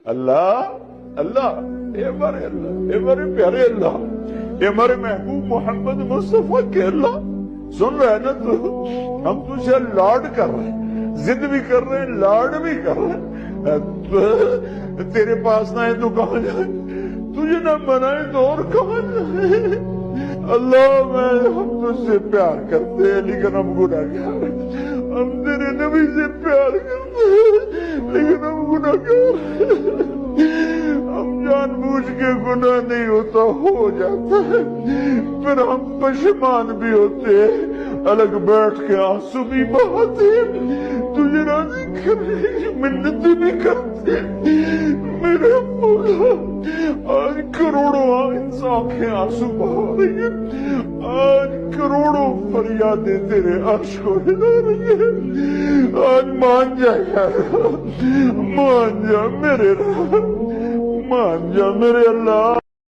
اللہ اللہ، اے ہمارے اللہ، اے ہمارے پیارے اللہ، اے ہمارے محبوب محمد مصطفیٰ کے اللہ، سن رہے نا تو؟ ہم تجھے لاڈ کر رہے ہیں، ضد بھی کر رہے ہیں، لاڈ بھی کر رہے ہیں۔ تیرے پاس نہ ہے تو کہاں جائیں، تجھے نہ منائے تو اور کہاں جائیں۔ اللہ ہم تجھ سے پیار کرتے ہیں لیکن ہم گناہگار ہیں، ہم تیرے نبی سے پیار کرتے ہیں لیکن ہم گناہگار ہیں، ہم جان بوجھ کے گناہ نہیں ہوتا ہو جاتا ہے، پھر ہم پشیمان بھی ہوتے ہیں، الگ بیٹھ کے آنسو بھی بہاتے ہیں، تجھے راضی کرنے کی منتیں بھی کرتے ہیں۔ میرے مولا آج کروڑوں آنکھیں آنسو بہا رہی ہیں، آج کروڑوں فریادیں تیرے عرش کو ہلا رہی ہیں، آج مان جا یار، مان جا میرے رب، مان جا میرے اللہ۔